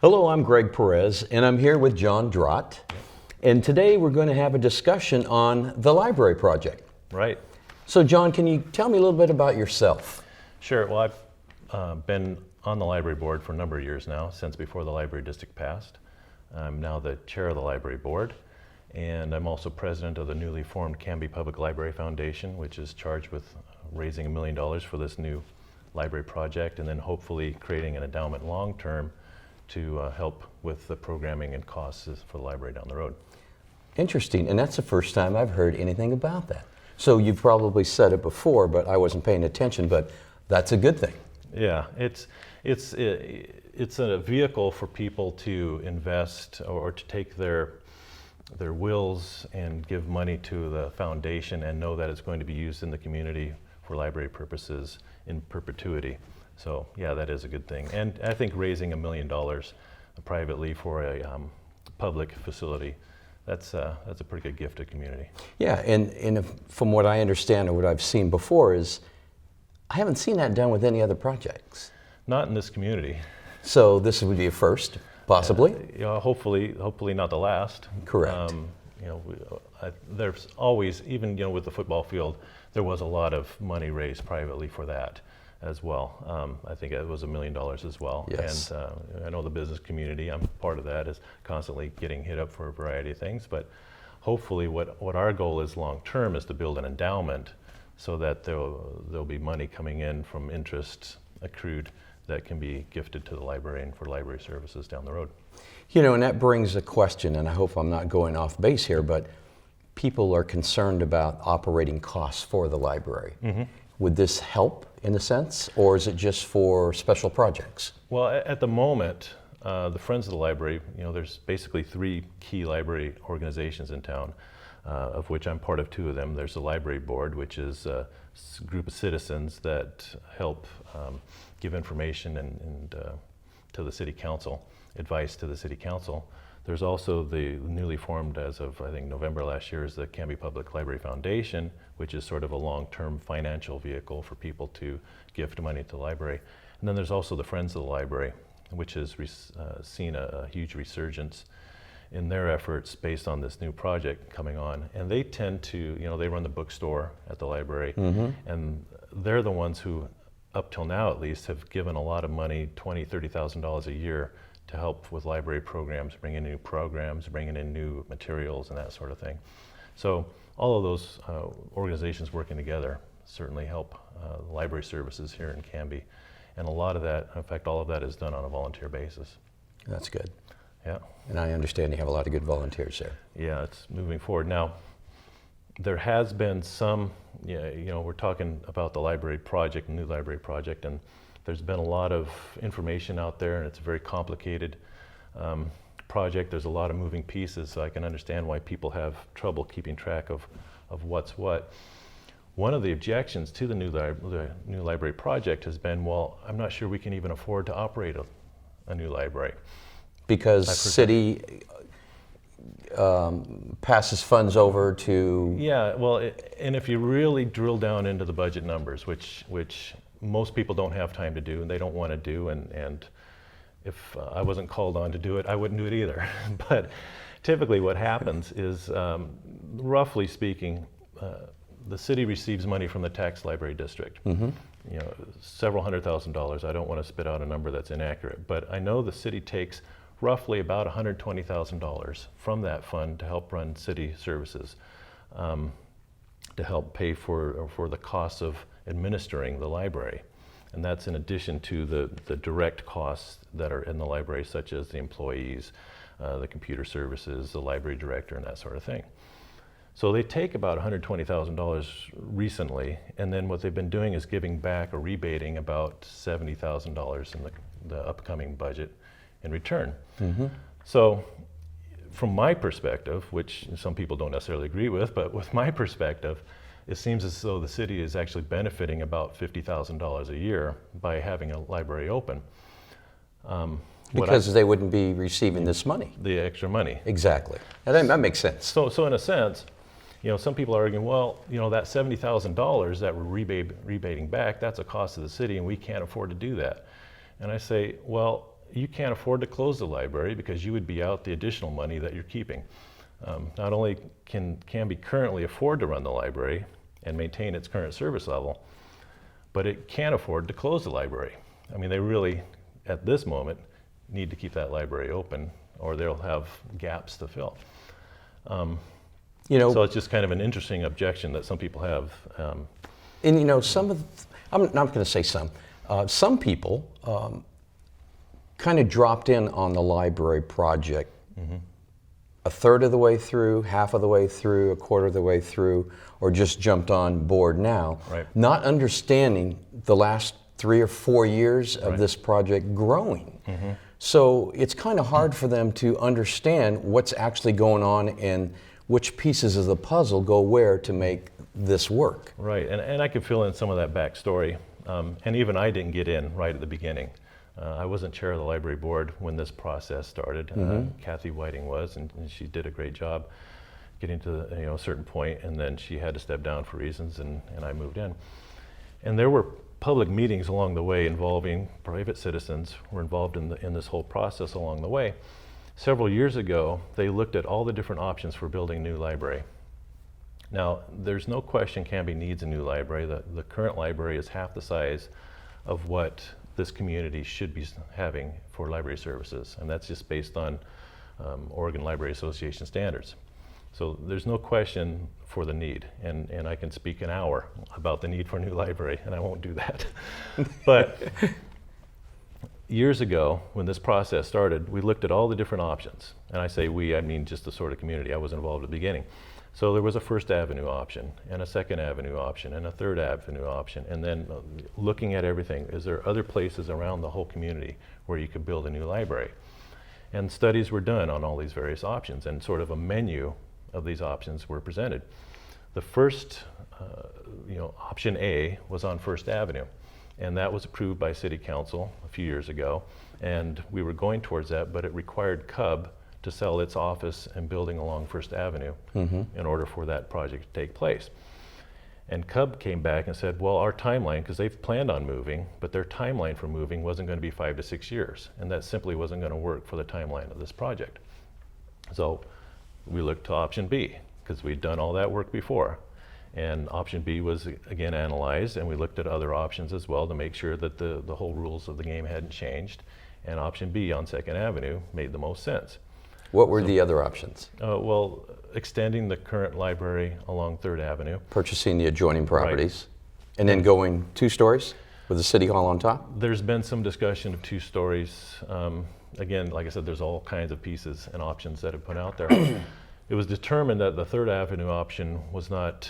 Hello, I'm Greg Perez, and I'm here with John Dragt. And today we're going to have a discussion on the library project. Right. So, John, can you tell me a little bit about yourself? Sure. Well, I've been on the library board for a number of years now, since before the library district passed. I'm now the chair of the library board, and I'm also president of the newly formed Canby Public Library Foundation, which is charged with raising $1 million for this new library project, and then hopefully creating an endowment long-term to help with the programming and costs for the library down the road. Interesting, and that's the first time I've heard anything about that. So you've probably said it before, but I wasn't paying attention, but that's a good thing. Yeah, it's a vehicle for people to invest or to take their wills and give money to the foundation and know that it's going to be used in the community for library purposes in perpetuity. So yeah, that is a good thing. And I think raising $1 million privately for a public facility, that's a pretty good gift to the community. Yeah, and from what I understand or what I've seen before is, I haven't seen that done with any other projects. Not in this community. So this would be a first, possibly? Hopefully not the last. Correct. There's always, even with the football field, there was a lot of money raised privately for that as well. I think it was $1 million as well. Yes. And I know the business community, I'm part of that, is constantly getting hit up for a variety of things. But hopefully what our goal is long term is to build an endowment so that there'll be money coming in from interest accrued that can be gifted to the library and for library services down the road. And that brings a question, and I hope I'm not going off base here, but people are concerned about operating costs for the library. Mm-hmm. Would this help in a sense, or is it just for special projects? Well, at the moment, the Friends of the Library, there's basically 3 key library organizations in town, of which I'm part of 2 of them. There's the library board, which is a group of citizens that help give information and to the city council, advice to the city council. There's also the newly formed, as of I think November last year, is the Canby Public Library Foundation, which is sort of a long-term financial vehicle for people to gift money to the library. And then there's also the Friends of the Library, which has seen a huge resurgence in their efforts based on this new project coming on. And they tend to, they run the bookstore at the library, mm-hmm. and they're the ones who, up till now at least, have given a lot of money, $20,000, $30,000 a year, to help with library programs, bringing in new programs, bringing in new materials and that sort of thing. So all of those organizations working together certainly help library services here in Canby. And a lot of that, in fact, all of that is done on a volunteer basis. That's good. Yeah. And I understand you have a lot of good volunteers there. Yeah, it's moving forward. Now, there has been some, we're talking about the library project, new library project, and there's been a lot of information out there, and it's a very complicated project. There's a lot of moving pieces, so I can understand why people have trouble keeping track of what's what. One of the objections to the new library project has been, well, I'm not sure we can even afford to operate a new library. Because city passes funds over to... Yeah, well, and if you really drill down into the budget numbers, which most people don't have time to do and they don't want to do, and if I wasn't called on to do it, I wouldn't do it either. But typically what happens is, roughly speaking, the city receives money from the tax library district. Mm-hmm. Several $100,000. I don't want to spit out a number that's inaccurate, but I know the city takes roughly about $120,000 from that fund to help run city services, to help pay for the costs of administering the library. And that's in addition to the direct costs that are in the library, such as the employees, the computer services, the library director, and that sort of thing. So they take about $120,000 recently, and then what they've been doing is giving back or rebating about $70,000 in the upcoming budget in return. Mm-hmm. So from my perspective, which some people don't necessarily agree with, but with my perspective, it seems as though the city is actually benefiting about $50,000 a year by having a library open. Because they wouldn't be receiving this money. The extra money. Exactly. And that makes sense. So in a sense, some people are arguing, well, that $70,000 that we're rebating back, that's a cost to the city and we can't afford to do that. And I say, well, you can't afford to close the library because you would be out the additional money that you're keeping. Not only can Canby currently afford to run the library and maintain its current service level, but it can't afford to close the library. I mean, they really, at this moment, need to keep that library open or they'll have gaps to fill. You know, So it's just kind of an interesting objection that some people have. and you know, I'm not going to say some people kind of dropped in on the library project a third of the way through, half of the way through, a quarter of the way through, or just jumped on board now, Right. not understanding the last 3 or 4 years of this project growing. So it's kind of hard for them to understand what's actually going on and which pieces of the puzzle go where to make this work. Right, and I could fill in some of that backstory. And even I didn't get in right at the beginning. I wasn't chair of the library board when this process started. Kathy Whiting was, and she did a great job getting to a certain point, and then she had to step down for reasons, and I moved in. And there were public meetings along the way involving private citizens who were involved in this whole process along the way. Several years ago, they looked at all the different options for building a new library. Now, there's no question Canby needs a new library. The current library is half the size of what this community should be having for library services, and that's just based on Oregon Library Association standards. So there's no question for the need, and I can speak an hour about the need for a new library, and I won't do that. But years ago, when this process started, we looked at all the different options, and I say we, I mean just the sort of community. I was involved at the beginning. So there was a First Avenue option, and a Second Avenue option, and a Third Avenue option, and then looking at everything, is there other places around the whole community where you could build a new library? And studies were done on all these various options, and sort of a menu of these options were presented. The first, option A was on First Avenue, and that was approved by City Council a few years ago, and we were going towards that, but it required CUB to sell its office and building along First Avenue in order for that project to take place. And CUB came back and said, well, our timeline, because they've planned on moving, but their timeline for moving wasn't going to be 5 to 6 years, and that simply wasn't going to work for the timeline of this project. So we looked to option B, because we'd done all that work before. And option B was again analyzed, and we looked at other options as well to make sure that the whole rules of the game hadn't changed. And option B on Second Avenue made the most sense. What were the other options? Well, extending the current library along Third Avenue. Purchasing the adjoining properties, and then going 2 stories with the city hall on top? There's been some discussion of 2 stories. Again, like I said, there's all kinds of pieces and options that have put out there. It was determined that the Third Avenue option was not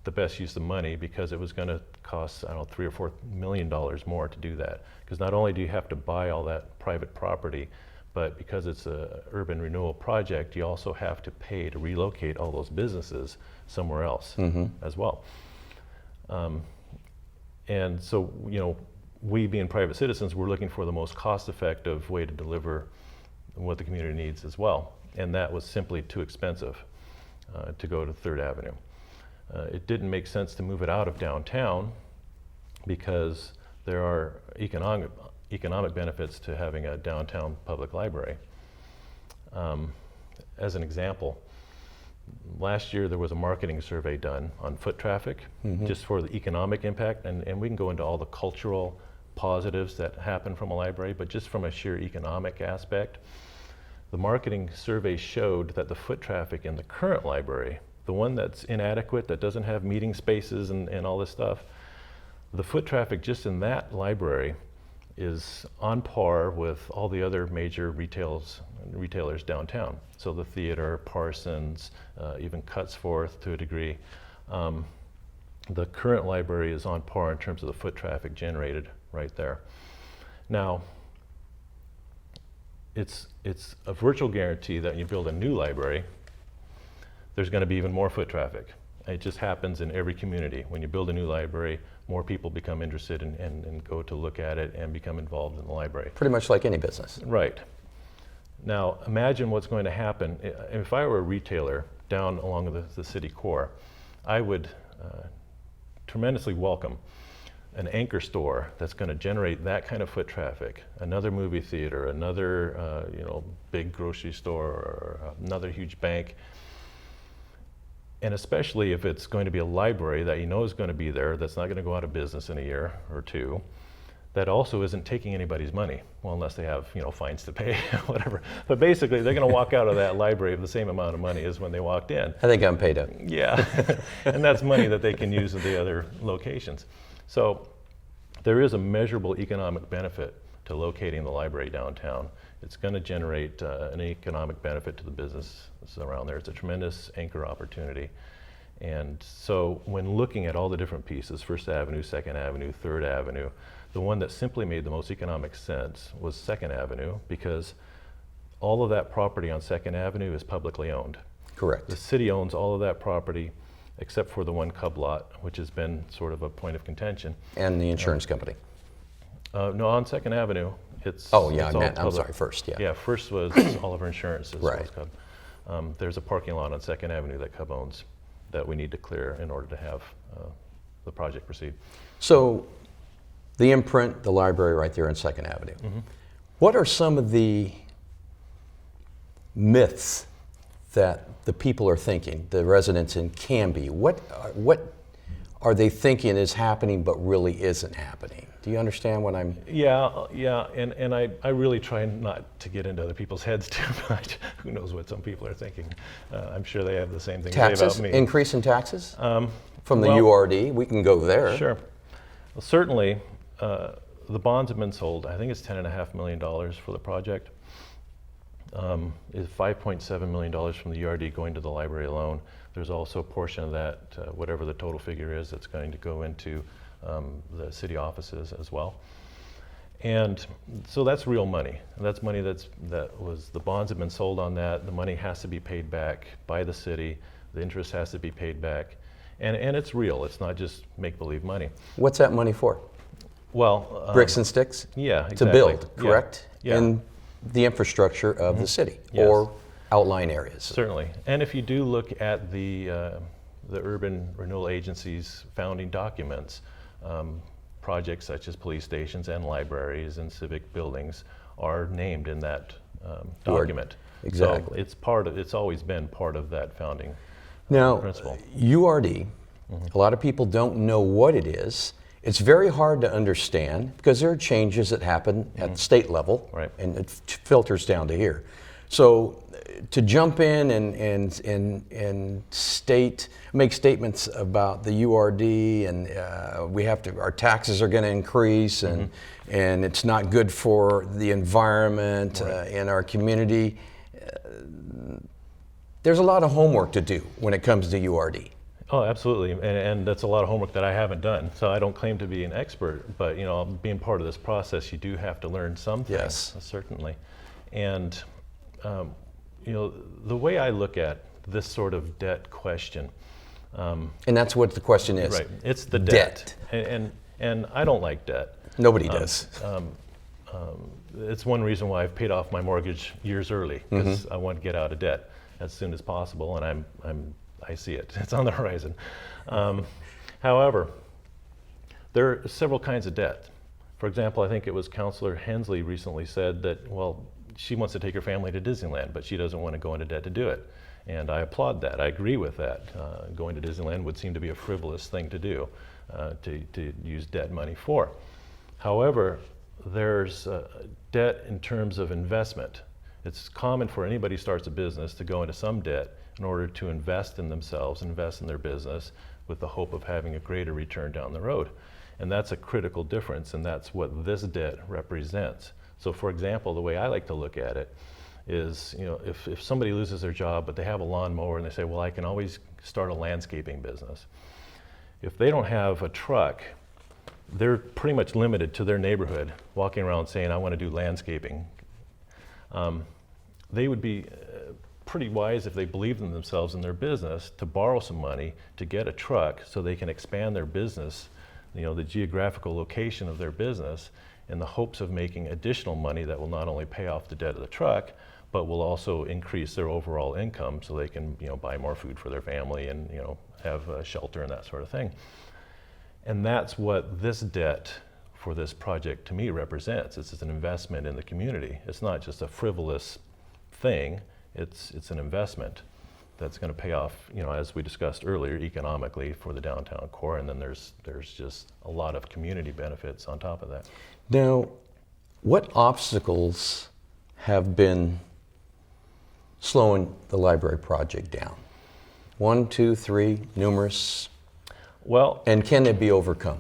the best use of money because it was going to cost, I don't know, $3 or $4 million more to do that. Because not only do you have to buy all that private property, but because it's an urban renewal project, you also have to pay to relocate all those businesses somewhere else as well. And so, we being private citizens, we're looking for the most cost-effective way to deliver what the community needs as well. And that was simply too expensive to go to Third Avenue. It didn't make sense to move it out of downtown because there are economic benefits to having a downtown public library. As an example, last year there was a marketing survey done on foot traffic, just for the economic impact, and we can go into all the cultural positives that happen from a library, but just from a sheer economic aspect, the marketing survey showed that the foot traffic in the current library, the one that's inadequate, that doesn't have meeting spaces and all this stuff, the foot traffic just in that library is on par with all the other major retailers downtown. So the theater, Parsons, even Cutsforth to a degree. The current library is on par in terms of the foot traffic generated right there. Now, it's a virtual guarantee that when you build a new library, there's going to be even more foot traffic. It just happens in every community. When you build a new library, more people become interested and go to look at it and become involved in the library. Pretty much like any business. Right. Now, imagine what's going to happen. If I were a retailer down along the city core, I would tremendously welcome an anchor store that's going to generate that kind of foot traffic, another movie theater, another big grocery store, or another huge bank, and especially if it's going to be a library that you know is going to be there, that's not going to go out of business in a year or two, that also isn't taking anybody's money, well, unless they have fines to pay, whatever. But basically, they're going to walk out of that library with the same amount of money as when they walked in. I think I'm paid up. Yeah, and that's money that they can use at the other locations. So there is a measurable economic benefit to locating the library downtown. It's going to generate an economic benefit to the businesses around there. It's a tremendous anchor opportunity. And so when looking at all the different pieces, First Avenue, Second Avenue, Third Avenue, the one that simply made the most economic sense was Second Avenue, because all of that property on Second Avenue is publicly owned. Correct. The city owns all of that property except for the one Cub lot, which has been sort of a point of contention. And the insurance company. No, on Second Avenue, it's Oh, yeah, it's I all meant, I'm public. sorry, First, yeah. Yeah, First was Oliver Insurance, as well as Right. Cub. There's a parking lot on Second Avenue that Cub owns that we need to clear in order to have the project proceed. So, the imprint, the library right there on Second Avenue. Mm-hmm. What are some of the myths that the people are thinking, the residents in Canby? What are they thinking is happening but really isn't happening? Do you understand what I'm... Yeah, and I really try not to get into other people's heads too much. Who knows what some people are thinking? I'm sure they have the same thing to say Taxes? about me. Increase in taxes? From the well, URD? We can go there. Sure. Well, certainly, the bonds have been sold. I think it's $10.5 million for the project. Is $5.7 million from the URD going to the library alone. There's also a portion of that, whatever the total figure is, that's going to go into the city offices as well. And so that's real money. And that's money the bonds have been sold on that. The money has to be paid back by the city. The interest has to be paid back. And it's real. It's not just make-believe money. What's that money for? Well, Bricks and sticks? Yeah, exactly. To build, correct? Yeah. In the infrastructure of the city, Yes. or outlying areas. Certainly. And if you do look at the Urban Renewal Agency's founding documents, projects such as police stations and libraries and civic buildings are named in that document. Exactly. So it's always been part of that founding Now, principle. URD, a lot of people don't know what it is. It's very hard to understand because there are changes that happen at the state level, Right. and it filters down to here. So to jump in and make statements about the URD and our taxes are going to increase and it's not good for the environment in our community. There's a lot of homework to do when it comes to URD. Oh, absolutely, and that's a lot of homework that I haven't done. So I don't claim to be an expert, but being part of this process, you do have to learn some things, Yes. certainly. And the way I look at this sort of debt question, And that's what the question is. right? It's the debt, and I don't like debt. Nobody does. It's one reason why I've paid off my mortgage years early, because I want to get out of debt as soon as possible, and I see it. It's on the horizon. However, there are several kinds of debt. For example, I think it was Councilor Hensley recently said that, well, she wants to take her family to Disneyland, but she doesn't want to go into debt to do it. And I applaud that. I agree with that. Going to Disneyland would seem to be a frivolous thing to do, to use debt money for. However, there's debt in terms of investment. It's common for anybody who starts a business to go into some debt in order to invest in themselves, invest in their business with the hope of having a greater return down the road. And that's a critical difference, and that's what this debt represents. So for example, the way I like to look at it is, if somebody loses their job, but they have a lawnmower and they say, well, I can always start a landscaping business. If they don't have a truck, they're pretty much limited to their neighborhood, walking around saying, I want to do landscaping. They would be pretty wise if they believed in themselves and their business to borrow some money to get a truck so they can expand their business, the geographical location of their business, in the hopes of making additional money that will not only pay off the debt of the truck, but will also increase their overall income so they can buy more food for their family and have shelter and that sort of thing. And that's what this debt for this project to me represents. It's an investment in the community. It's not just a frivolous thing, it's an investment that's going to pay off, as we discussed earlier, economically for the downtown core, and then there's just a lot of community benefits on top of that. Now, what obstacles have been slowing the library project down? 1, 2, 3, numerous? Well, and can they be overcome?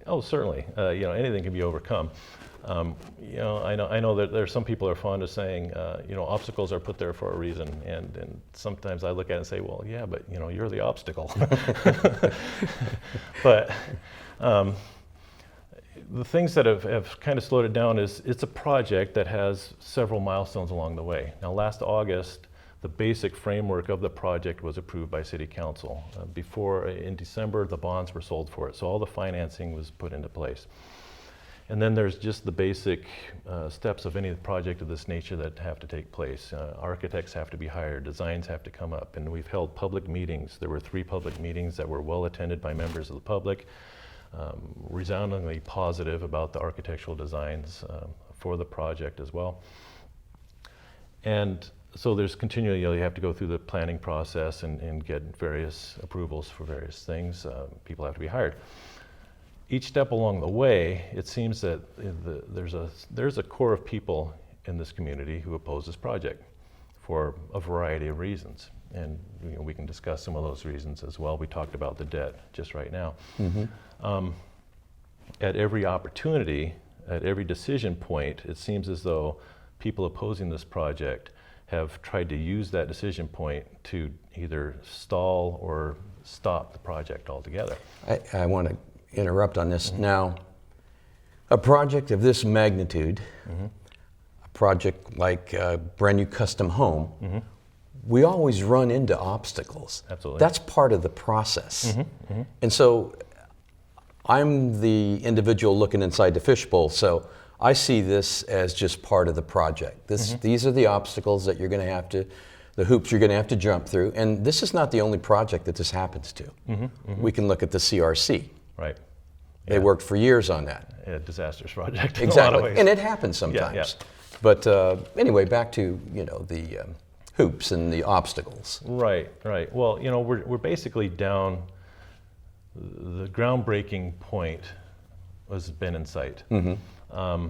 Oh, certainly. Anything can be overcome. I know that there's some people are fond of saying, obstacles are put there for a reason, and sometimes I look at it and say, well, yeah, but you're the obstacle. But the things that have kind of slowed it down is it's a project that has several milestones along the way. Now, last August, the basic framework of the project was approved by City Council. In December, the bonds were sold for it, so all the financing was put into place. And then there's just the basic steps of any project of this nature that have to take place. Architects have to be hired, designs have to come up, and we've held public meetings. There were 3 public meetings that were well attended by members of the public, resoundingly positive about the architectural designs for the project as well. And so there's continually, you have to go through the planning process and get various approvals for various things. People have to be hired. Each step along the way, it seems that there's a core of people in this community who oppose this project for a variety of reasons. And we can discuss some of those reasons as well. We talked about the debt just right now. Mm-hmm. At every opportunity, at every decision point, it seems as though people opposing this project have tried to use that decision point to either stall or stop the project altogether. I want to interrupt on this. Mm-hmm. Now, a project of this magnitude, mm-hmm. a project like a brand new custom home, mm-hmm. we always run into obstacles. Absolutely. That's part of the process. Mm-hmm. Mm-hmm. And so I'm the individual looking inside the fishbowl, so I see this as just part of the project. Mm-hmm. These are the obstacles that you're going to have to, the hoops you're going to have to jump through. And this is not the only project that this happens to. Mm-hmm. Mm-hmm. We can look at the CRC. Right. They worked for years on that. A disastrous project in exactly. a lot of ways. And it happens sometimes. Yeah, yeah. But anyway, back to the hoops and the obstacles. Right, right. Well, we're basically down. The groundbreaking point has been in sight. Mm-hmm.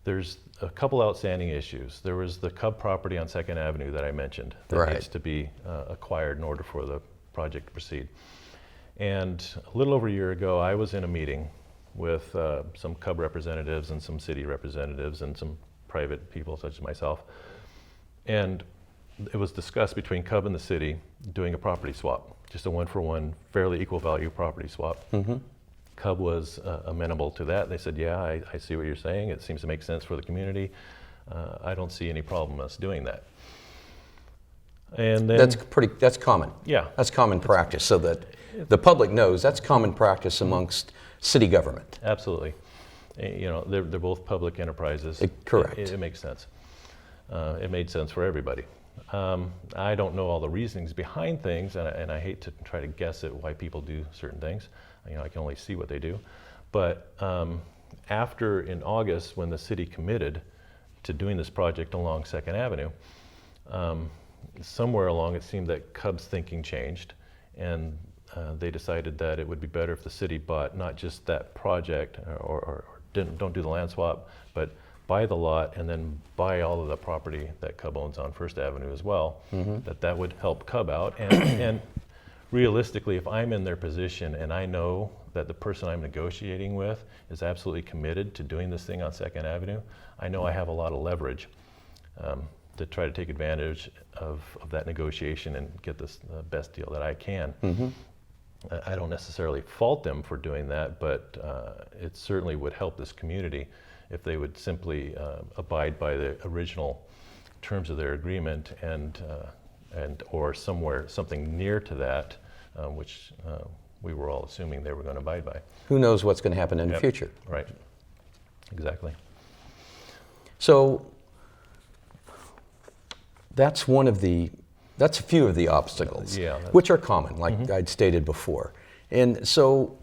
There's a couple outstanding issues. There was the Cub property on 2nd Avenue that I mentioned that needs to be acquired in order for the project to proceed. And a little over a year ago, I was in a meeting with some Cub representatives and some city representatives and some private people such as myself. And it was discussed between Cub and the city doing a property swap, just a 1-for-1, fairly equal value property swap. Mm-hmm. Cub was amenable to that. They said, yeah, I see what you're saying. It seems to make sense for the community. I don't see any problem us doing that. And then, that's common. Yeah. That's common practice, so that the public knows that's common practice amongst city government. Absolutely. They're both public enterprises. Correct. It makes sense. It made sense for everybody. I don't know all the reasonings behind things, and I hate to try to guess at why people do certain things. I can only see what they do. But after in August, when the city committed to doing this project along 2nd Avenue, somewhere along it seemed that Cub's thinking changed, and they decided that it would be better if the city bought not just that project or don't do the land swap, but buy the lot and then buy all of the property that Cub owns on 1st Avenue as well. Mm-hmm. That would help Cub out. And realistically, if I'm in their position and I know that the person I'm negotiating with is absolutely committed to doing this thing on 2nd Avenue, I know I have a lot of leverage to try to take advantage of that negotiation and get the best deal that I can. Mm-hmm. I don't necessarily fault them for doing that, but it certainly would help this community if they would simply abide by the original terms of their agreement and or something near to that, which we were all assuming they were going to abide by. Who knows what's going to happen in the future? Right. Exactly. So that's a few of the obstacles, which are common, like mm-hmm. I'd stated before. And so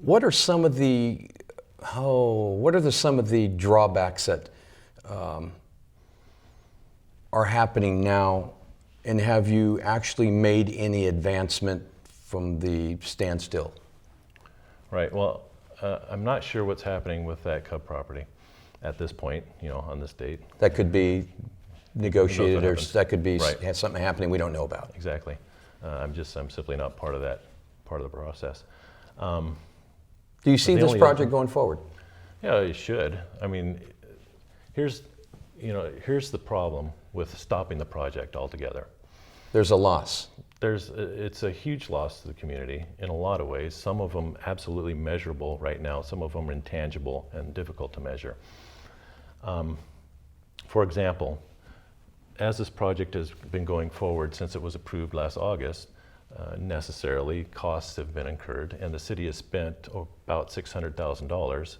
What are some of the some of the drawbacks that are happening now, and have you actually made any advancement from the standstill? Right. Well, I'm not sure what's happening with that Cub property at this point, on this date. That could be negotiated, or happens. that could be Right. has something happening we don't know about. Exactly. I'm simply not part of the process. Do you see the this only project going forward? Yeah, you should. I mean, here's the problem with stopping the project altogether. There's a loss. It's a huge loss to the community in a lot of ways. Some of them absolutely measurable right now. Some of them are intangible and difficult to measure. For example, as this project has been going forward since it was approved last August, necessarily costs have been incurred, and the city has spent about $600,000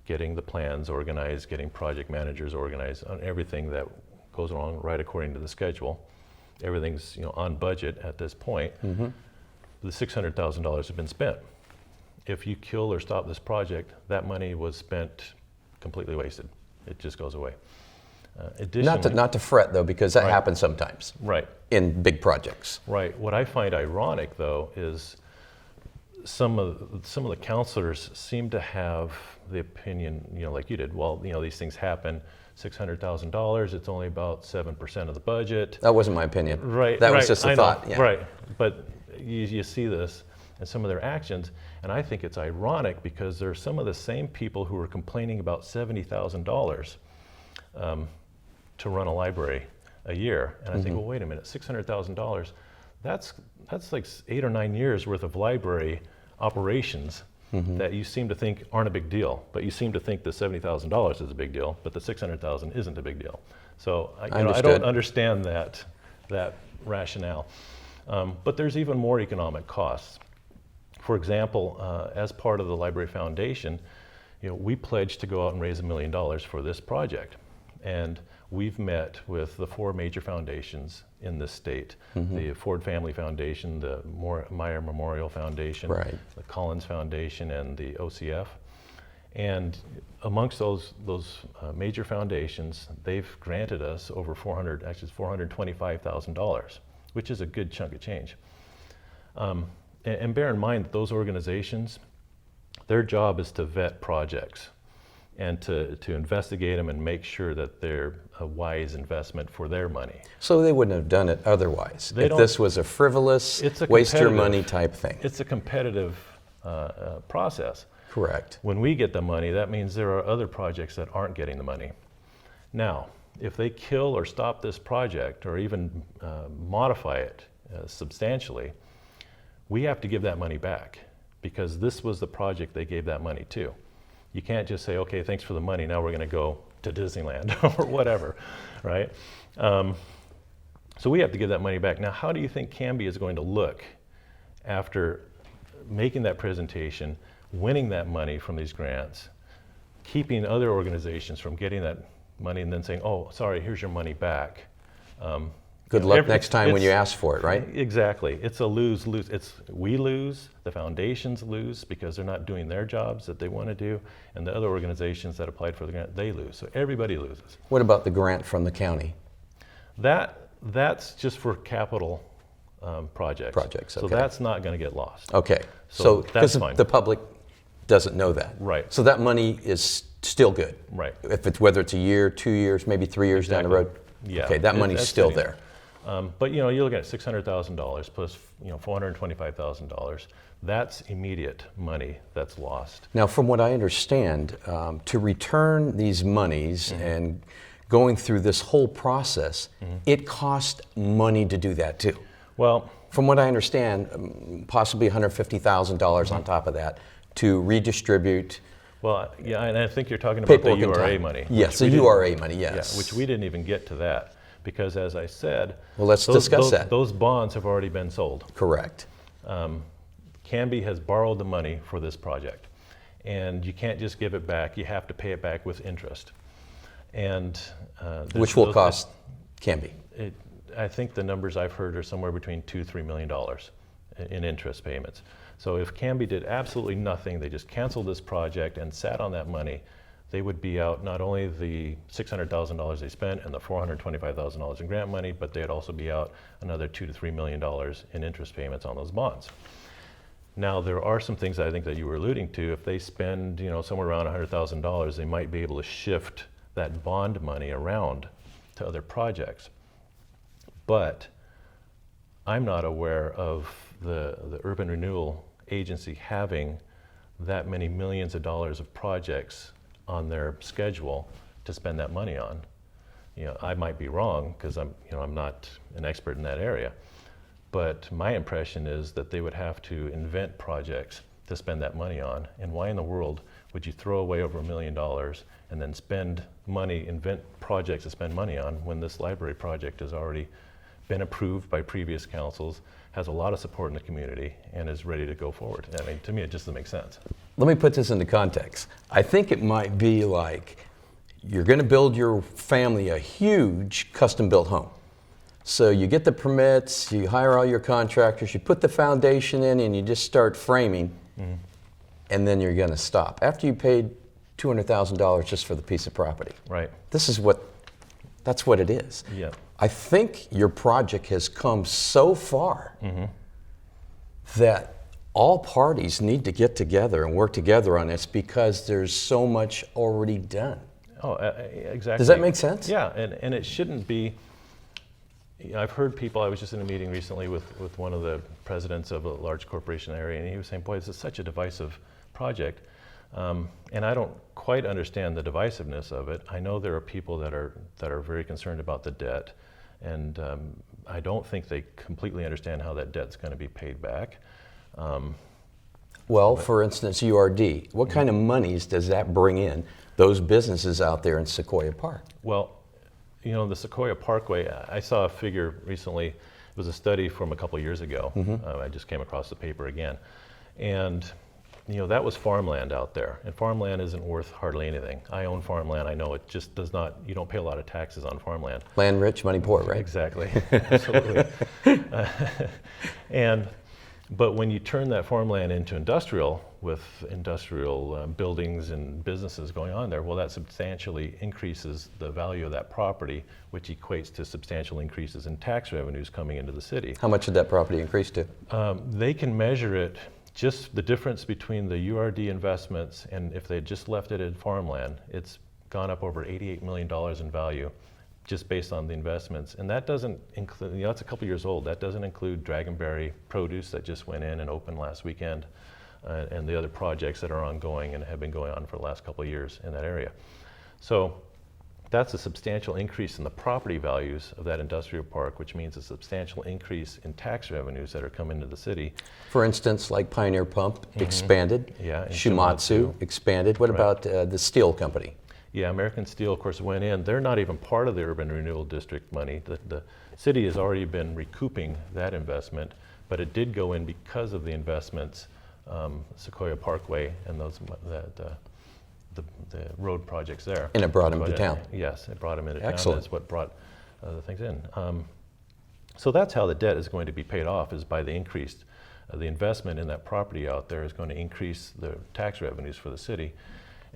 getting the plans organized, getting project managers organized, on everything that goes along right according to the schedule. Everything's on budget at this point. Mm-hmm. The $600,000 has been spent. If you kill or stop this project, that money was spent completely wasted. It just goes away. Additionally, Not to fret though, because that Right. happens sometimes right. in big projects. Right. What I find ironic, though, is some of the counselors seem to have the opinion, like you did. Well, these things happen. $600,000. It's only about 7% of the budget. That wasn't my opinion. Right. That was right, just a I know, thought. Yeah. Right. But you see this in some of their actions, and I think it's ironic because there are some of the same people who are complaining about $70,000 to run a library a year. And I think, well, wait a minute, $600,000, that's like 8 or 9 years worth of library operations that you seem to think aren't a big deal, but you seem to think the $70,000 is a big deal, but the $600,000 isn't a big deal. So I don't understand that rationale. But there's even more economic costs. For example, as part of the Library Foundation, we pledged to go out and raise $1 million for this project. And we've met with the 4 major foundations in this state, the Ford Family Foundation, the Meyer Memorial Foundation, Right. the Collins Foundation, and the OCF. And amongst those major foundations, they've granted us over $425,000, which is a good chunk of change. And bear in mind that those organizations, their job is to vet projects and to investigate them and make sure that they're a wise investment for their money. So they wouldn't have done it otherwise. They if don't- this was a frivolous, It's a waste your competitive- money type thing. It's a competitive process. Correct. When we get the money, that means there are other projects that aren't getting the money. Now, if they kill or stop this project or even modify it substantially, we have to give that money back because this was the project they gave that money to. You can't just say, okay, thanks for the money, now we're going to go to Disneyland or whatever, right? So we have to give that money back. Now, how do you think Canby is going to look after making that presentation, winning that money from these grants, keeping other organizations from getting that money and then saying, oh, sorry, here's your money back? Good luck next time when you ask for it, right? Exactly. It's a lose-lose. We lose, the foundations lose because they're not doing their jobs that they want to do, and the other organizations that applied for the grant, they lose. So everybody loses. What about the grant from the county? That's just for capital projects. Projects, So okay. that's not going to get lost. Okay. So So that's because fine. the public doesn't know that. Right. So that money is still good. Right. If it's whether it's a year, 2 years, maybe 3 years down the road. Yeah. Okay, that money's That's still sitting there. But you're looking at $600,000 plus $425,000. That's immediate money that's lost. Now, from what I understand, to return these monies and going through this whole process, it cost money to do that too. Well, From what I understand, possibly $150,000 on top of that to redistribute yeah, and I think you're talking about the paperwork and URA time. money. Yes, which the we URA money, didn't- yes. Yeah, which we didn't even get to that because, as I said, Well, let's discuss that. Those bonds have already been sold. Correct. Canby has borrowed the money for this project, and you can't just give it back. You have to pay it back with interest, and Which will cost Canby. I think the numbers I've heard are somewhere between $2-3 million in interest payments. So if Canby did absolutely nothing, they just canceled this project and sat on that money, they would be out not only the $600,000 they spent and the $425,000 in grant money, but they'd also be out another $2 to $3 million in interest payments on those bonds. Now, there are some things I think that you were alluding to. If they spend, somewhere around $100,000, they might be able to shift that bond money around to other projects. But I'm not aware of the Urban Renewal Agency having that many millions of dollars of projects on their schedule to spend that money on. I might be wrong because I'm not an expert in that area. But my impression is that they would have to invent projects to spend that money on. And why in the world would you throw away over $1 million and then spend money, invent projects to spend money on when this library project has already been approved by previous councils, has a lot of support in the community, and is ready to go forward? I mean, to me, it just doesn't make sense. Let me put this into context. I think it might be like you're going to build your family a huge custom-built home. So you get the permits, you hire all your contractors, you put the foundation in, and you just start framing, and then you're going to stop. After you paid $200,000 just for the piece of property. Right. That's what it is. Yeah. I think your project has come so far that all parties need to get together and work together on this because there's so much already done. Oh, exactly. Does that make sense? Yeah, and it shouldn't be. I've heard people, I was just in a meeting recently with one of the presidents of a large corporation area, and he was saying, boy, this is such a divisive project. And I don't quite understand the divisiveness of it. I know there are people that are very concerned about the debt, and I don't think they completely understand how that debt's going to be paid back. Well, for instance, URD, what kind of monies does that bring in, those businesses out there in Sequoia Park? Well, the Sequoia Parkway, I saw a figure recently. It was a study from a couple years ago. I just came across the paper again. And that was farmland out there. And farmland isn't worth hardly anything. I own farmland. I know it just does not, you don't pay a lot of taxes on farmland. Land rich, money poor, right? Exactly, absolutely. But when you turn that farmland into industrial, with industrial buildings and businesses going on there, well, that substantially increases the value of that property, which equates to substantial increases in tax revenues coming into the city. How much did that property increase to? They can measure it, just the difference between the URD investments and if they had just left it in farmland, it's gone up over $88 million in value just based on the investments. And that doesn't include, that's a couple years old, that doesn't include Dragonberry Produce that just went in and opened last weekend, and the other projects that are ongoing and have been going on for the last couple of years in that area. So that's a substantial increase in the property values of that industrial park, which means a substantial increase in tax revenues that are coming to the city. For instance, like Pioneer Pump expanded, Yeah, Shumatsu expanded. What about the steel company? Yeah, American Steel, of course, went in. They're not even part of the Urban Renewal District money. The city has already been recouping that investment, but it did go in because of the investments, Sequoia Parkway and the road projects there. And it brought them to town. Yes, it brought them into Excellent. town. That's what brought the things in. So that's how the debt is going to be paid off, is by the increased, the investment in that property out there is going to increase the tax revenues for the city.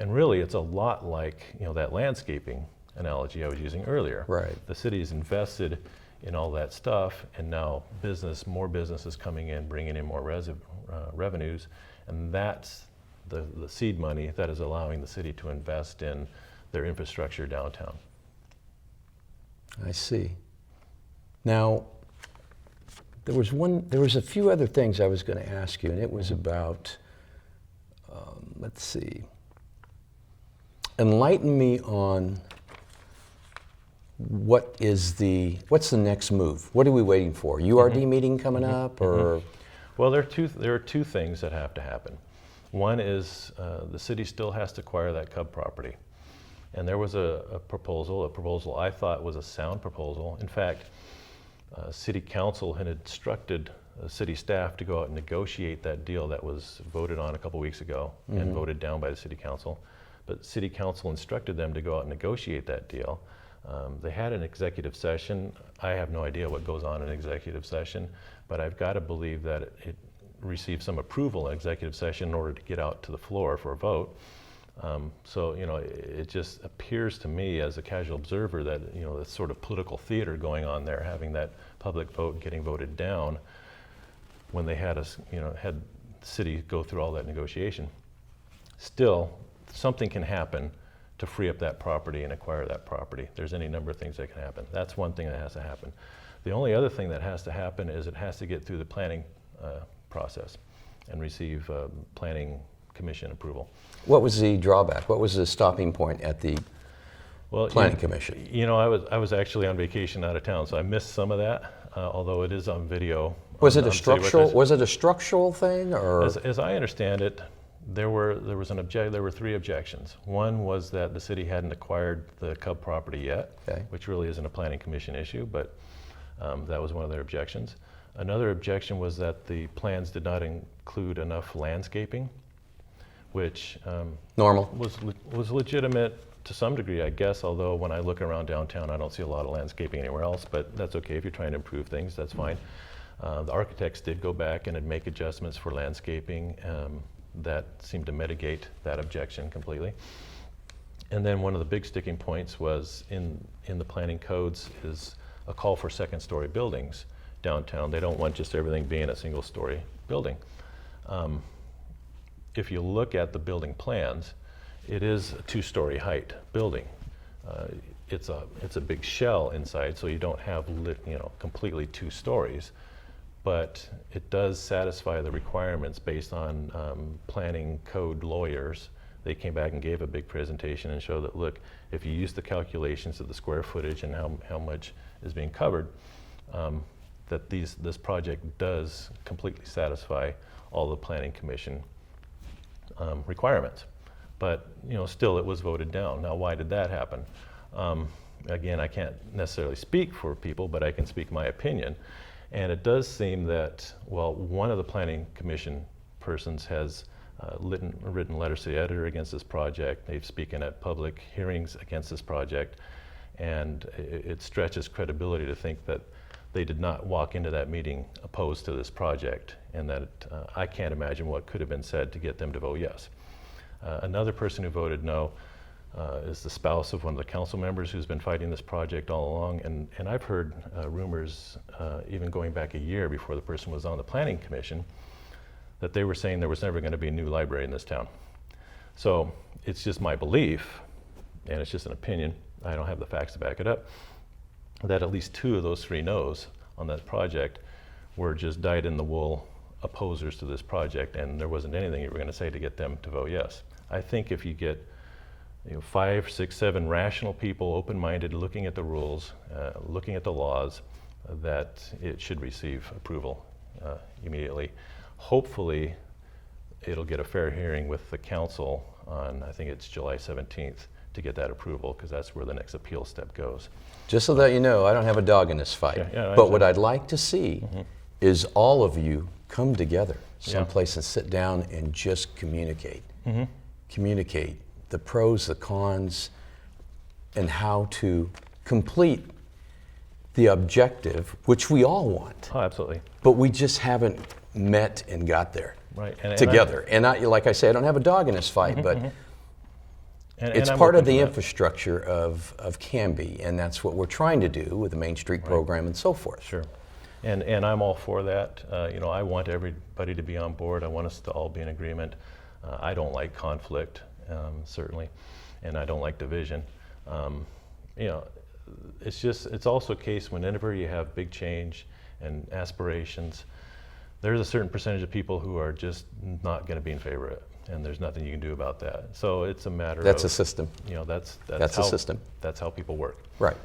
And really, it's a lot like that landscaping analogy I was using earlier. Right. The city is invested in all that stuff, and now more businesses coming in, bringing in more revenues, and that's the seed money that is allowing the city to invest in their infrastructure downtown. I see. Now, there was a few other things I was going to ask you, and it was about, let's see. Enlighten me on what's the next move? What are we waiting for? URD meeting coming up, or? Well, there are two things that have to happen. One is the city still has to acquire that Cub property. And there was a proposal I thought was a sound proposal. In fact, City Council had instructed city staff to go out and negotiate that deal that was voted on a couple weeks ago and voted down by the City Council. But City Council instructed them to go out and negotiate that deal. They had an executive session. I have no idea what goes on in an executive session, but I've got to believe that receive some approval in executive session in order to get out to the floor for a vote. So, it just appears to me as a casual observer that, this sort of political theater going on there, having that public vote getting voted down when they had had the city go through all that negotiation. Still, something can happen to free up that property and acquire that property. There's any number of things that can happen. That's one thing that has to happen. The only other thing that has to happen is it has to get through the planning process and receive planning commission approval. What was the drawback? What was the stopping point at the planning commission? I was actually on vacation out of town, so I missed some of that, although it is on video. Was it a structural thing, or? As I understand it, there were 3 objections. One was that the city hadn't acquired the Cub property yet, which really isn't a planning commission issue, but that was one of their objections. Another objection was that the plans did not include enough landscaping, which normal was legitimate to some degree, I guess, although when I look around downtown, I don't see a lot of landscaping anywhere else, but that's okay. If you're trying to improve things, that's fine. The architects did go back and make adjustments for landscaping that seemed to mitigate that objection completely. And then one of the big sticking points was in the planning codes is a call for second-story buildings downtown. They don't want just everything being a single-story building. If you look at the building plans, it is a 2-story height building. It's a big shell inside, so you don't have completely 2 stories, but it does satisfy the requirements based on planning code lawyers. They came back and gave a big presentation and showed that, look, if you use the calculations of the square footage and how much is being covered, that this project does completely satisfy all the planning commission requirements. But still it was voted down. Now, why did that happen? Again, I can't necessarily speak for people, but I can speak my opinion. And it does seem that, well, one of the planning commission persons has written letters to the editor against this project. They've spoken at public hearings against this project, and it stretches credibility to think that they did not walk into that meeting opposed to this project, and that I can't imagine what could have been said to get them to vote yes. Another person who voted no is the spouse of one of the council members who's been fighting this project all along, and I've heard rumors even going back a year before the person was on the planning commission that they were saying there was never going to be a new library in this town. So it's just my belief, and it's just an opinion, I don't have the facts to back it up, that at least 2 of those 3 no's on that project were just dyed-in-the-wool opposers to this project, and there wasn't anything you were going to say to get them to vote yes. I think if you get 5, 6, 7 rational people, open-minded, looking at the rules, looking at the laws, that it should receive approval immediately. Hopefully, it'll get a fair hearing with the council on, I think it's July 17th, to get that approval, because that's where the next appeal step goes. Just so that you know, I don't have a dog in this fight. But what I'd like to see is all of you come together someplace and sit down and just communicate. Communicate the pros, the cons, and how to complete the objective, which we all want. Oh, absolutely. But we just haven't met and got there together. And like I say, I don't have a dog in this fight, but it's part of the infrastructure of Canby, and that's what we're trying to do with the Main Street program and so forth. Sure. And I'm all for that. I want everybody to be on board. I want us to all be in agreement. I don't like conflict, certainly, and I don't like division. It's also a case whenever you have big change and aspirations, there's a certain percentage of people who are just not going to be in favor of it, and there's nothing you can do about that. So it's a matter That's of... a system. That's a system. That's how people work. Right.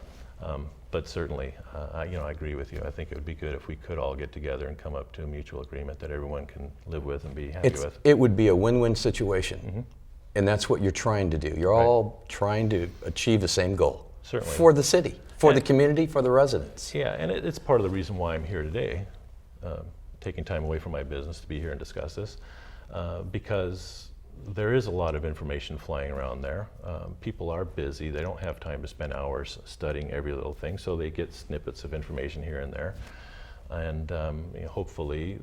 But certainly, I agree with you. I think it would be good if we could all get together and come up to a mutual agreement that everyone can live with and be happy with. It would be a win-win situation, and that's what you're trying to do. You're all trying to achieve the same goal. Certainly. For the city, for the community, for the residents. Yeah, and it's part of the reason why I'm here today, taking time away from my business to be here and discuss this, because there is a lot of information flying around there. People are busy. They don't have time to spend hours studying every little thing, so they get snippets of information here and there. And hopefully,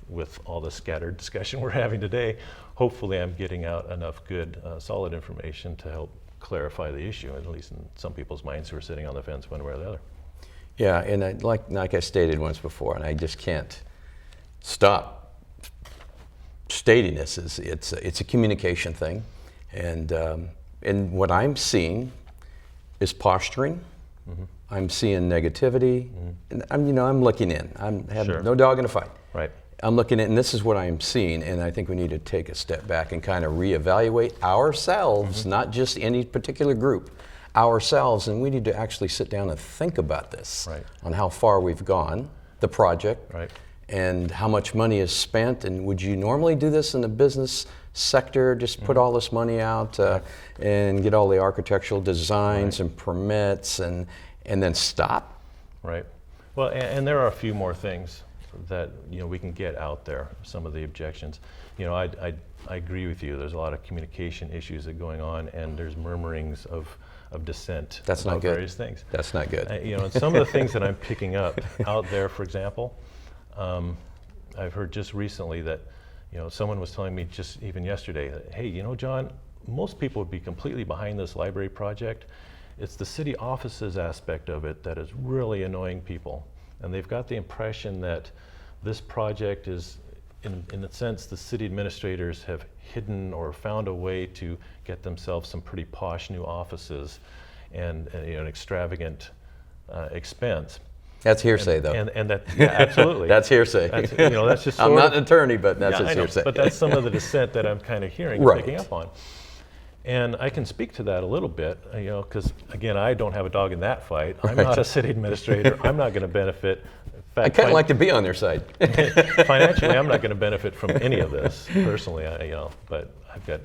with all the scattered discussion we're having today, hopefully I'm getting out enough good, solid information to help clarify the issue, at least in some people's minds who are sitting on the fence one way or the other. Yeah, and like I stated once before, and I just can't stop stating this, is it's a communication thing, and what I'm seeing is posturing. Mm-hmm. I'm seeing negativity, and I'm looking in. I'm having no dog in the fight. Right. I'm looking at, and this is what I'm seeing, and I think we need to take a step back and kind of reevaluate ourselves, not just any particular group, ourselves, and we need to actually sit down and think about this, on how far we've gone, the project, and how much money is spent, and would you normally do this in the business sector, just put all this money out and get all the architectural designs and permits and then stop? Right. Well, and there are a few more things that we can get out there, some of the objections. I agree with you. There's a lot of communication issues that are going on, and there's murmurings of dissent about various things. That's not good. And some of the things that I'm picking up out there, for example, I've heard just recently that someone was telling me just even yesterday that, hey, John, most people would be completely behind this library project. It's the city offices aspect of it that is really annoying people. And they've got the impression that this project is, in a sense, the city administrators have hidden or found a way to get themselves some pretty posh new offices and an extravagant expense. That's hearsay, though. And that, absolutely. That's hearsay. That's just I'm not an attorney, but that's just hearsay. But that's some of the dissent that I'm kind of hearing and picking up on. And I can speak to that a little bit, because again, I don't have a dog in that fight. I'm not a city administrator. I'm not going to benefit. In fact, I kind of like to be on their side. Financially, I'm not going to benefit from any of this personally. But I've got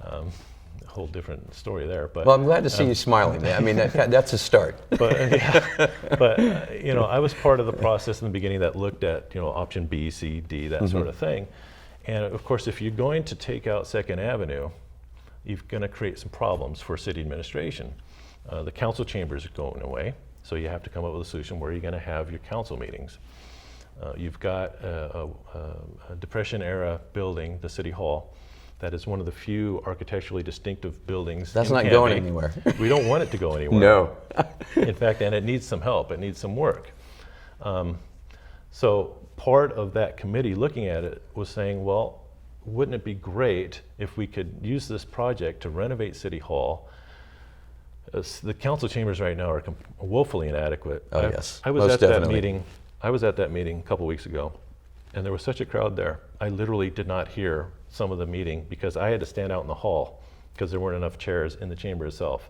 a whole different story there. But well, I'm glad to see you smiling. I mean, that's a start. But I was part of the process in the beginning that looked at option B, C, D, that sort of thing. And of course, if you're going to take out Second Avenue, you're going to create some problems for city administration. The council chambers are going away, so you have to come up with a solution where you're going to have your council meetings. You've got a Depression-era building, the City Hall, that is one of the few architecturally distinctive buildings. That's not going anywhere. We don't want it to go anywhere. No. In fact, and it needs some help. It needs some work. So part of that committee looking at it was saying, well, wouldn't it be great if we could use this project to renovate City Hall? The council chambers right now are woefully inadequate. Oh, yes. I was at that meeting a couple weeks ago, and there was such a crowd there. I literally did not hear some of the meeting because I had to stand out in the hall because there weren't enough chairs in the chamber itself.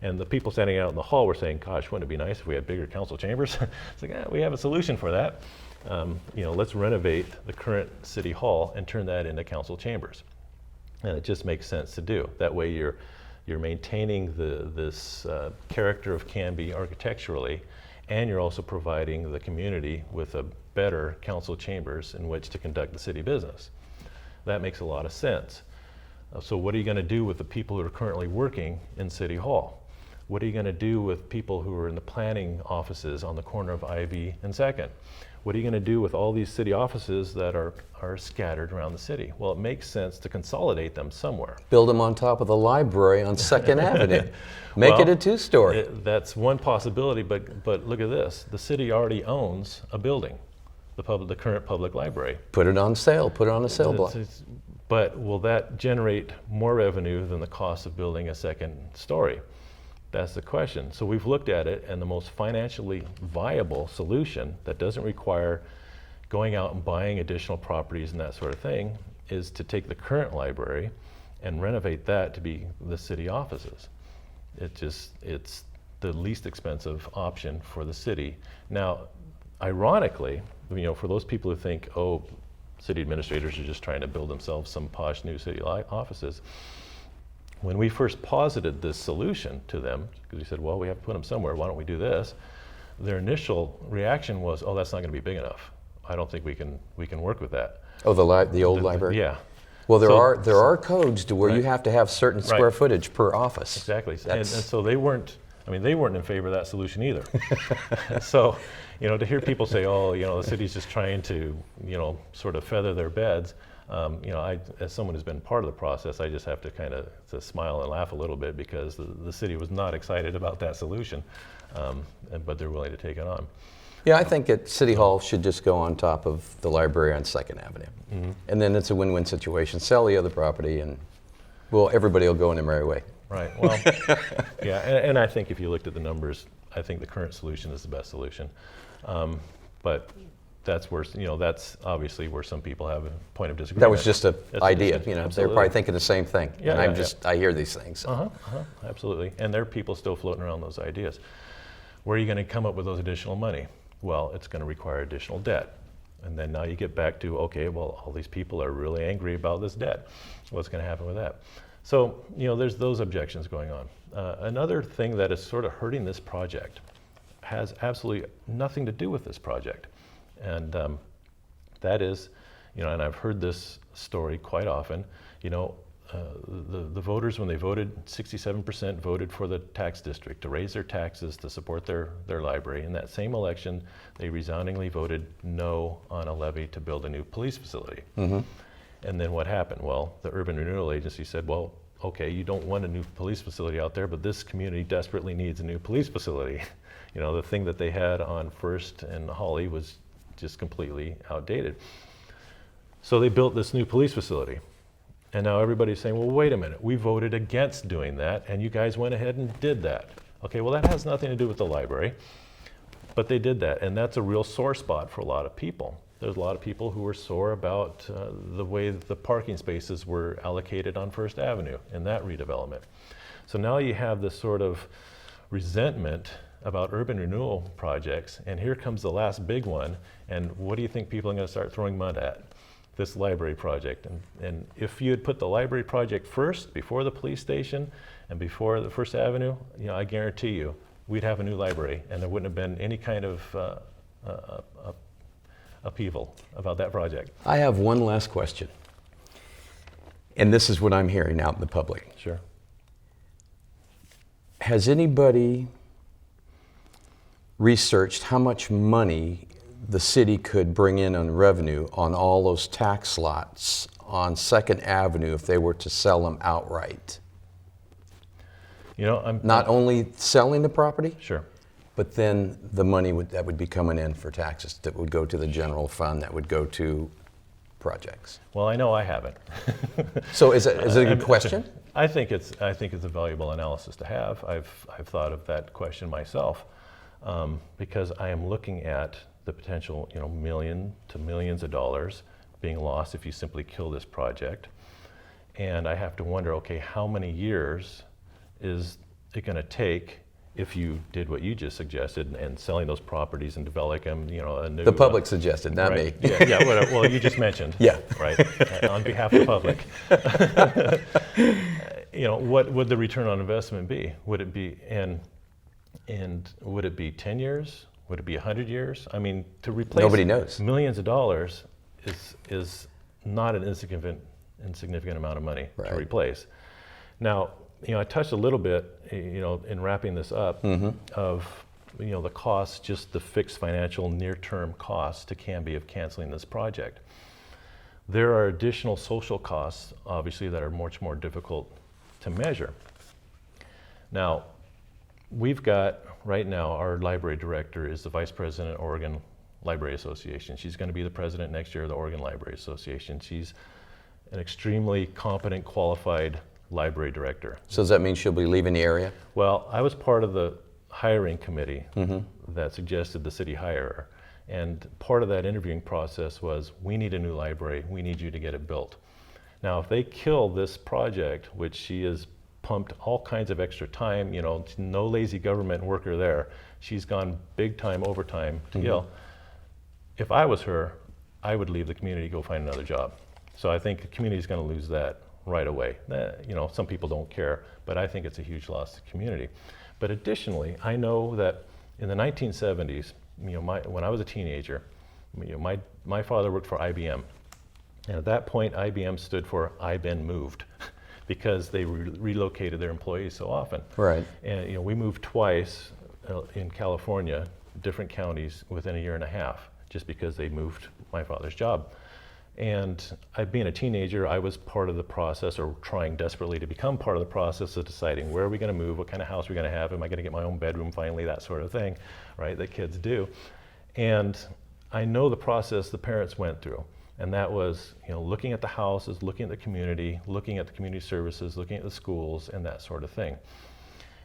And the people standing out in the hall were saying, gosh, wouldn't it be nice if we had bigger council chambers? It's like, we have a solution for that. Let's renovate the current City Hall and turn that into council chambers. And it just makes sense to do. That way you're maintaining this character of Canby architecturally, and you're also providing the community with a better council chambers in which to conduct the city business. That makes a lot of sense. So what are you going to do with the people who are currently working in City Hall? What are you going to do with people who are in the planning offices on the corner of Ivy and 2nd? What are you going to do with all these city offices that are scattered around the city? Well, it makes sense to consolidate them somewhere. Build them on top of the library on 2nd Avenue. Make it a two-story. That's one possibility, but look at this. The city already owns a building, the current public library. Put it on sale. Put it on a sale block. But will that generate more revenue than the cost of building a second story? That's the question. So we've looked at it, and the most financially viable solution that doesn't require going out and buying additional properties and that sort of thing is to take the current library and renovate that to be the city offices. It's the least expensive option for the city. Now, ironically, for those people who think, oh, city administrators are just trying to build themselves some posh new city offices, when we first posited this solution to them, because we said, well, we have to put them somewhere, why don't we do this? Their initial reaction was, oh, that's not going to be big enough. I don't think we can work with that. Oh, the old library? Yeah. Well, there are codes to where you have to have certain square footage per office. Exactly. And so they weren't I mean, they weren't in favor of that solution either. So, you know, to hear people say, oh, you know, the city's just trying to, you know, sort of feather their beds, you know, as someone who's been part of the process, I just have to kind of smile and laugh a little bit, because the city was not excited about that solution, but they're willing to take it on. Yeah, I think City Hall should just go on top of the library on 2nd Avenue. Mm-hmm. And then it's a win-win situation. Sell the other property, and well, everybody will go in their merry way. Right. Well, yeah, and I think if you looked at the numbers, I think the current solution is the best solution. But that's where, you know, that's obviously where some people have a point of disagreement. That was just an idea, you know. Absolutely. They're probably thinking the same thing. Yeah, and I hear these things. So. Absolutely. And there are people still floating around those ideas. Where are you going to come up with those additional money? Well, it's going to require additional debt. And then now you get back to, okay, well, all these people are really angry about this debt. What's going to happen with that? So, you know, there's those objections going on. Another thing that is sort of hurting this project has absolutely nothing to do with this project. And that is, you know, and I've heard this story quite often, you know, the voters, when they voted, 67% voted for the tax district to raise their taxes to support their library. In that same election, they resoundingly voted no on a levy to build a new police facility. Mm-hmm. And then what happened? Well, the Urban Renewal Agency said, well, okay, you don't want a new police facility out there, but this community desperately needs a new police facility. You know, the thing that they had on First and Holly was just completely outdated. So they built this new police facility. And now everybody's saying, well, wait a minute, we voted against doing that, and you guys went ahead and did that. Okay, well, that has nothing to do with the library, but they did that, and that's a real sore spot for a lot of people. There's a lot of people who were sore about the way that the parking spaces were allocated on First Avenue in that redevelopment. So now you have this sort of resentment about urban renewal projects, and here comes the last big one, and what do you think people are going to start throwing mud at? This library project. And if you had put the library project first, before the police station and before the First Avenue, you know, I guarantee you we'd have a new library, and there wouldn't have been any kind of upheaval about that project. I have one last question, and this is what I'm hearing out in the public. Sure. Has anybody researched how much money the city could bring in on revenue on all those tax lots on 2nd Avenue if they were to sell them outright? You know, I'm not only selling the property, sure, but then the money that would be coming in for taxes that would go to the general fund, that would go to projects. Well, I know I haven't. So is it a good question? I think it's a valuable analysis to have. I've thought of that question myself, because I am looking at the potential, you know, millions of dollars being lost if you simply kill this project. And I have to wonder, okay, how many years is it going to take if you did what you just suggested and selling those properties and developing them, you know, a new... The public suggested, not right. me. Yeah, well, you just mentioned. Yeah. Right, on behalf of the public. You know, what would the return on investment be? Would it be, and would it be 10 years? Would it be 100 years? I mean, to replace nobody knows. Millions of dollars is not an insignificant amount of money to replace. Now, you know, I touched a little bit, you know, in wrapping this up, of, you know, the costs, just the fixed financial near-term costs to Canby of canceling this project. There are additional social costs, obviously, that are much more difficult to measure. Now, we've got, right now, our library director is the vice president of Oregon Library Association. She's going to be the president next year of the Oregon Library Association. She's an extremely competent, qualified library director. So does that mean she'll be leaving the area? Well, I was part of the hiring committee that suggested the city hire her. And part of that interviewing process was, we need a new library, we need you to get it built. Now, if they kill this project, which she has pumped all kinds of extra time, you know, no lazy government worker there, she's gone big time overtime to kill. If I was her, I would leave the community, go find another job. So I think the community is going to lose that right away. You know, some people don't care, but I think it's a huge loss to the community. But additionally, I know that in the 1970s, you know, when I was a teenager, you know, my father worked for IBM. And at that point, IBM stood for I've been moved, because they relocated their employees so often. Right. And we moved twice in California, different counties, within a year and a half, just because they moved my father's job. And being a teenager, I was part of the process, or trying desperately to become part of the process of deciding where are we going to move, what kind of house we're going to have, am I going to get my own bedroom finally, that sort of thing, right, that kids do. And I know the process the parents went through, and that was looking at the houses, looking at the community services, looking at the schools, and that sort of thing.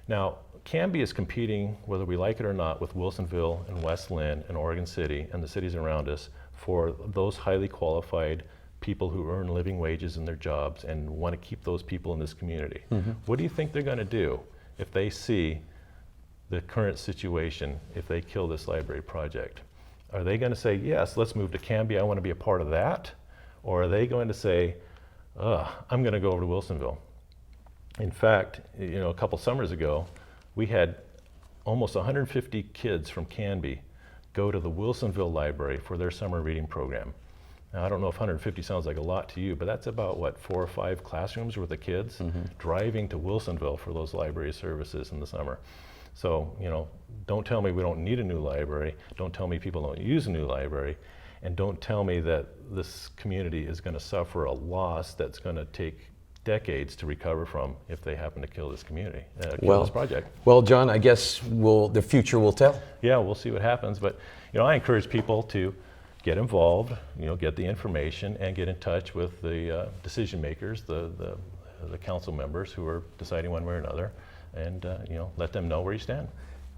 Now, Canby is competing, whether we like it or not, with Wilsonville and West Linn and Oregon City and the cities around us for those highly qualified people who earn living wages in their jobs and want to keep those people in this community. Mm-hmm. What do you think they're going to do if they see the current situation, if they kill this library project? Are they going to say, yes, let's move to Canby, I want to be a part of that? Or are they going to say, I'm going to go over to Wilsonville? In fact, a couple summers ago, we had almost 150 kids from Canby go to the Wilsonville Library for their summer reading program. Now, I don't know if 150 sounds like a lot to you, but that's about, 4 or 5 classrooms worth of kids driving to Wilsonville for those library services in the summer. So, don't tell me we don't need a new library, don't tell me people don't use a new library, and don't tell me that this community is going to suffer a loss that's going to take decades to recover from if they happen to kill this community, this project. Well, John, I guess the future will tell. Yeah, we'll see what happens. But I encourage people to get involved, get the information, and get in touch with the decision makers, the council members who are deciding one way or another, and let them know where you stand.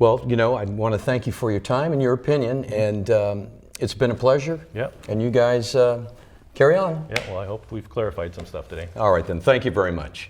Well, I want to thank you for your time and your opinion, and it's been a pleasure. Yep. And you guys carry on. Yeah, well, I hope we've clarified some stuff today. All right, then. Thank you very much.